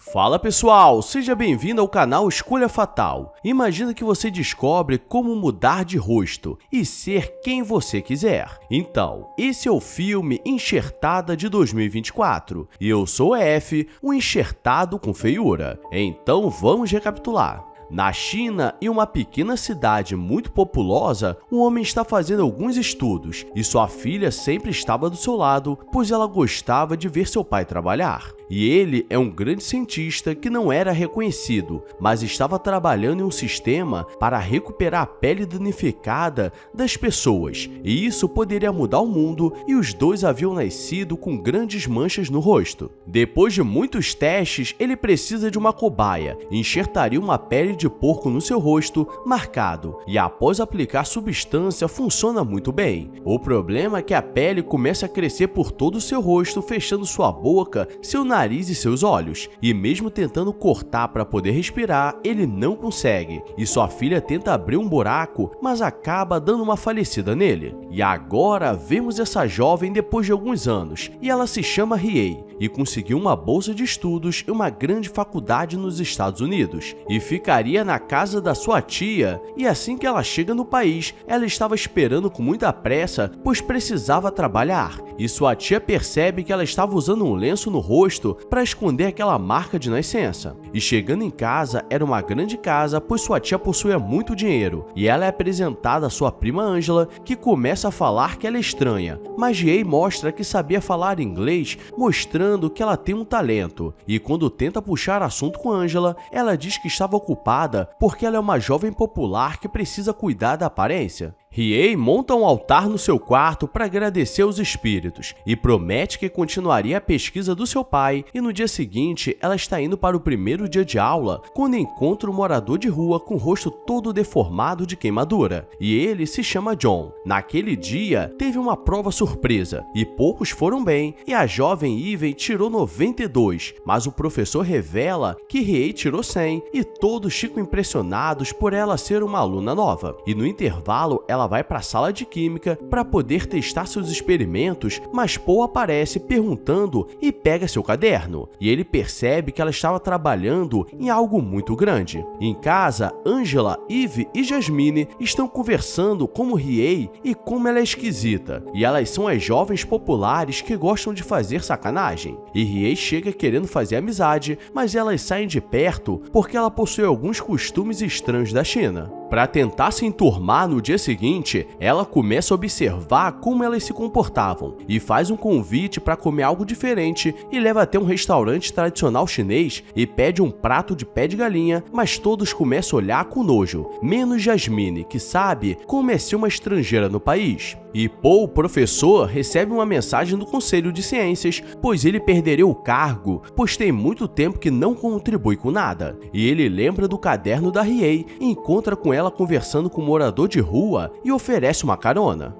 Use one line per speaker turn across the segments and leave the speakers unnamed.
Fala pessoal, seja bem-vindo ao canal Escolha Fatal. Imagina que você descobre como mudar de rosto e ser quem você quiser. Então, esse é o filme Enxertada de 2024 e eu sou o F, o enxertado com feiura. Então vamos recapitular. Na China, em uma pequena cidade muito populosa, um homem está fazendo alguns estudos e sua filha sempre estava do seu lado, pois ela gostava de ver seu pai trabalhar. E ele é um grande cientista que não era reconhecido, mas estava trabalhando em um sistema para recuperar a pele danificada das pessoas, e isso poderia mudar o mundo, e os dois haviam nascido com grandes manchas no rosto. Depois de muitos testes, ele precisa de uma cobaia, enxertaria uma pele de porco no seu rosto, marcado, e após aplicar a substância funciona muito bem. O problema é que a pele começa a crescer por todo o seu rosto, fechando sua boca, seu nariz e seus olhos, e mesmo tentando cortar para poder respirar, ele não consegue, e sua filha tenta abrir um buraco, mas acaba dando uma falecida nele. E agora vemos essa jovem depois de alguns anos, e ela se chama Riei, e conseguiu uma bolsa de estudos em uma grande faculdade nos Estados Unidos, e ficaria na casa da sua tia, e assim que ela chega no país, ela estava esperando com muita pressa, pois precisava trabalhar, e sua tia percebe que ela estava usando um lenço no rosto para esconder aquela marca de nascença. E chegando em casa, era uma grande casa, pois sua tia possuía muito dinheiro, e ela é apresentada à sua prima Angela, que começa a falar que ela é estranha, mas Riei mostra que sabia falar inglês, mostrando que ela tem um talento, e quando tenta puxar assunto com Angela, ela diz que estava ocupada porque ela é uma jovem popular que precisa cuidar da aparência. Riei monta um altar no seu quarto para agradecer aos espíritos e promete que continuaria a pesquisa do seu pai, e no dia seguinte ela está indo para o primeiro dia de aula quando encontra um morador de rua com o rosto todo deformado de queimadura, e ele se chama John. Naquele dia teve uma prova surpresa e poucos foram bem, e a jovem Ivy tirou 92, mas o professor revela que Riei tirou 100 e todos ficam impressionados por ela ser uma aluna nova. E no intervalo ela vai para a sala de química para poder testar seus experimentos, mas Paul aparece perguntando e pega seu caderno, e ele percebe que ela estava trabalhando em algo muito grande. Em casa, Angela, Eve e Jasmine estão conversando como Riei e como ela é esquisita, e elas são as jovens populares que gostam de fazer sacanagem. E Riei chega querendo fazer amizade, mas elas saem de perto porque ela possui alguns costumes estranhos da China. Para tentar se enturmar no dia seguinte, ela começa a observar como elas se comportavam e faz um convite para comer algo diferente e leva até um restaurante tradicional chinês e pede um prato de pé de galinha, mas todos começam a olhar com nojo, menos Jasmine, que sabe como é ser uma estrangeira no país. E Paul, professor, recebe uma mensagem do Conselho de Ciências, pois ele perderia o cargo, pois tem muito tempo que não contribui com nada. E ele lembra do caderno da Riei e encontra com ela conversando com um morador de rua e oferece uma carona.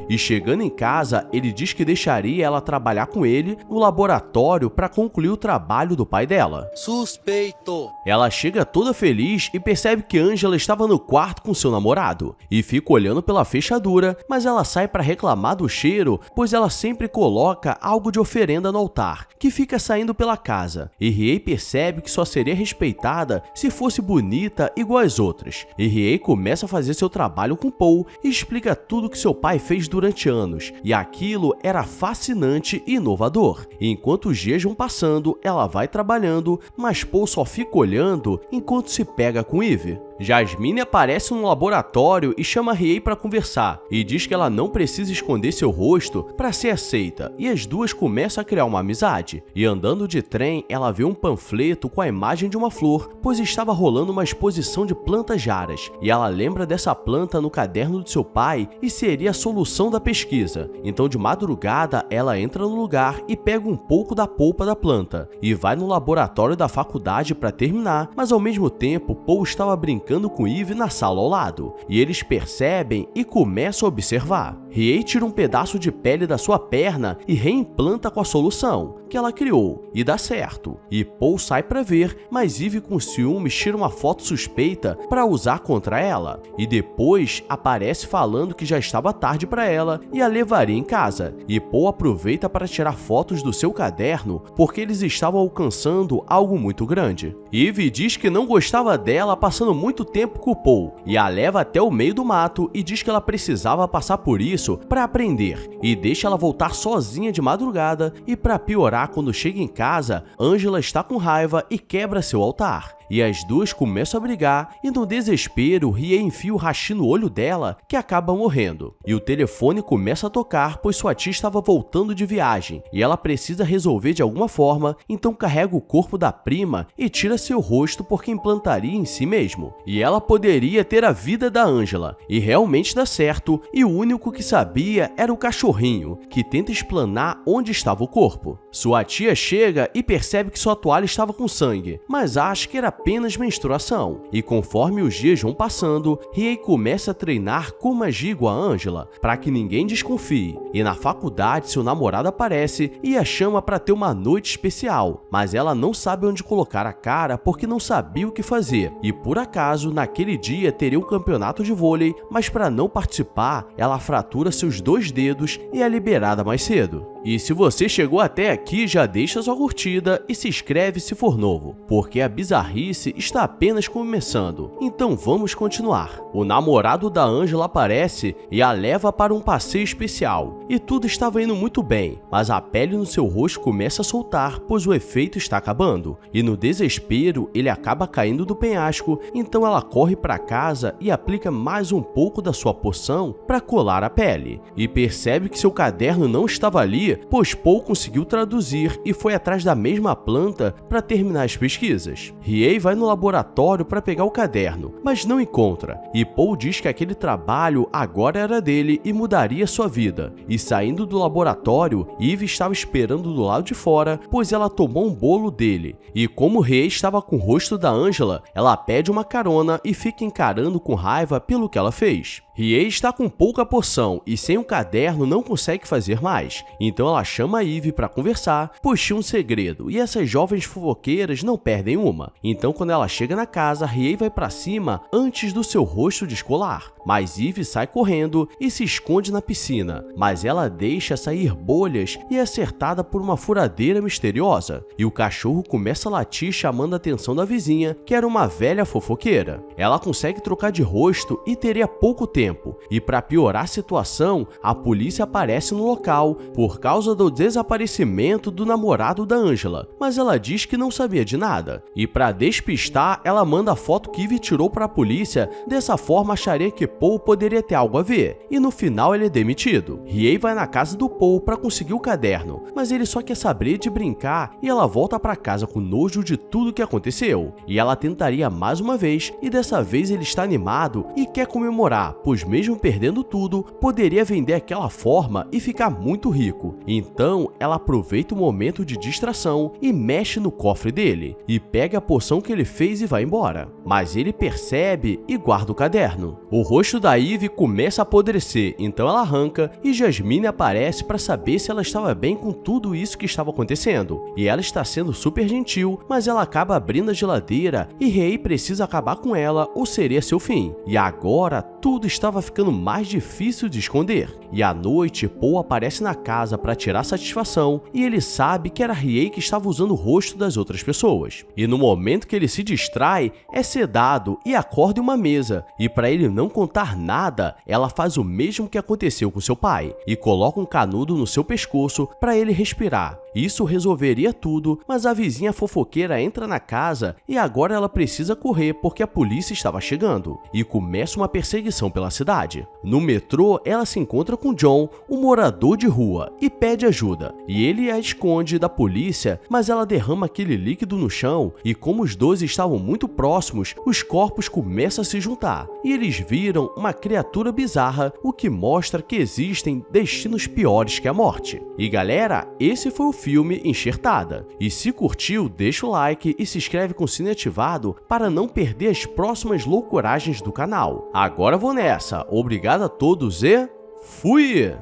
E chegando em casa, ele diz que deixaria ela trabalhar com ele no laboratório para concluir o trabalho do pai dela.
Suspeito!
Ela chega toda feliz e percebe que Angela estava no quarto com seu namorado e fica olhando pela fechadura, mas ela sai para reclamar do cheiro, pois ela sempre coloca algo de oferenda no altar, que fica saindo pela casa. E Riei percebe que só seria respeitada se fosse bonita igual às outras. E Riei começa a fazer seu trabalho com Paul e explica tudo que seu pai fez durante anos, e aquilo era fascinante e inovador. E enquanto os dias vão passando, ela vai trabalhando, mas Paul só fica olhando enquanto se pega com Eve. Jasmine aparece no laboratório e chama Riei para conversar, e diz que ela não precisa esconder seu rosto para ser aceita, e as duas começam a criar uma amizade. E andando de trem, ela vê um panfleto com a imagem de uma flor, pois estava rolando uma exposição de plantas raras, e ela lembra dessa planta no caderno de seu pai e seria a solução da pesquisa. Então de madrugada, ela entra no lugar e pega um pouco da polpa da planta, e vai no laboratório da faculdade para terminar, mas ao mesmo tempo Paul estava brincando brincando com Eve na sala ao lado, e eles percebem e começam a observar. Riei tira um pedaço de pele da sua perna e reimplanta com a solução que ela criou, e dá certo. E Paul sai para ver, mas Eve com ciúmes tira uma foto suspeita para usar contra ela, e depois aparece falando que já estava tarde para ela e a levaria em casa, e Paul aproveita para tirar fotos do seu caderno porque eles estavam alcançando algo muito grande. Eve diz que não gostava dela passando muito tempo com Paul, e a leva até o meio do mato e diz que ela precisava passar por isso para aprender, e deixa ela voltar sozinha de madrugada, e para piorar, quando chega em casa, Angela está com raiva e quebra seu altar. E as duas começam a brigar, e no desespero, Riei enfia o hashi no olho dela, que acaba morrendo. E o telefone começa a tocar, pois sua tia estava voltando de viagem, e ela precisa resolver de alguma forma, então carrega o corpo da prima e tira seu rosto porque implantaria em si mesmo. E ela poderia ter a vida da Angela, e realmente dá certo, e o único que sabia era o cachorrinho, que tenta explanar onde estava o corpo. Sua tia chega e percebe que sua toalha estava com sangue, mas acha que era apenas menstruação, e conforme os dias vão passando, Riei começa a treinar como agir igual a Angela, para que ninguém desconfie, e na faculdade seu namorado aparece e a chama para ter uma noite especial, mas ela não sabe onde colocar a cara porque não sabia o que fazer, e por acaso, naquele dia teria um campeonato de vôlei, mas para não participar, ela fratura seus 2 dedos e é liberada mais cedo. E se você chegou até aqui, já deixa sua curtida e se inscreve se for novo, porque a bizarrice está apenas começando, então vamos continuar. O namorado da Angela aparece e a leva para um passeio especial, e tudo estava indo muito bem, mas a pele no seu rosto começa a soltar, pois o efeito está acabando, e no desespero ele acaba caindo do penhasco, então ela corre para casa e aplica mais um pouco da sua poção para colar a pele, e percebe que seu caderno não estava ali, pois Paul conseguiu traduzir e foi atrás da mesma planta para terminar as pesquisas. Riei vai no laboratório para pegar o caderno, mas não encontra, e Paul diz que aquele trabalho agora era dele e mudaria sua vida. E saindo do laboratório, Eve estava esperando do lado de fora, pois ela tomou um bolo dele, e como Riei estava com o rosto da Angela, ela pede uma carona e fica encarando com raiva pelo que ela fez. Riei está com pouca poção e sem o caderno não consegue fazer mais, então ela chama a Eve para conversar, pois tinha um segredo e essas jovens fofoqueiras não perdem uma. Então quando ela chega na casa, Riei vai para cima antes do seu rosto descolar, mas Eve sai correndo e se esconde na piscina, mas ela deixa sair bolhas e é acertada por uma furadeira misteriosa, e o cachorro começa a latir chamando a atenção da vizinha, que era uma velha fofoqueira. Ela consegue trocar de rosto e teria pouco tempo, e para piorar a situação, a polícia aparece no local por causa do desaparecimento do namorado da Angela, mas ela diz que não sabia de nada, e para despistar, ela manda a foto que Eve tirou para a polícia, dessa forma acharia que Paul poderia ter algo a ver, e no final ele é demitido. Riei vai na casa do Paul para conseguir o caderno, mas ele só quer saber de brincar, e ela volta para casa com nojo de tudo que aconteceu, e ela tentaria mais uma vez, e dessa vez ele está animado e quer comemorar, pois mesmo perdendo tudo, poderia vender aquela forma e ficar muito rico. Então, ela aproveita o momento de distração e mexe no cofre dele, e pega a poção que ele fez e vai embora. Mas ele percebe e guarda o caderno. O rosto da Eve começa a apodrecer, então ela arranca, e Jasmine aparece para saber se ela estava bem com tudo isso que estava acontecendo. E ela está sendo super gentil, mas ela acaba abrindo a geladeira, e Riei precisa acabar com ela ou seria seu fim. E agora, tudo estava ficando mais difícil de esconder. E à noite, Paul aparece na casa para tirar satisfação, e ele sabe que era Riei que estava usando o rosto das outras pessoas. E no momento que ele se distrai, é sedado e acorda em uma mesa, e para ele não contar nada, ela faz o mesmo que aconteceu com seu pai, e coloca um canudo no seu pescoço para ele respirar. Isso resolveria tudo, mas a vizinha fofoqueira entra na casa e agora ela precisa correr porque a polícia estava chegando, e começa uma perseguição pela cidade. No metrô, ela se encontra com John, um morador de rua, e pede ajuda, e ele a esconde da polícia, mas ela derrama aquele líquido no chão, e como os dois estavam muito próximos, os corpos começam a se juntar, e eles viram uma criatura bizarra, o que mostra que existem destinos piores que a morte. E galera, esse foi o filme enxertada. E se curtiu, deixa o like e se inscreve com o sino ativado para não perder as próximas loucuragens do canal. Agora vou nessa, obrigado a todos e fui!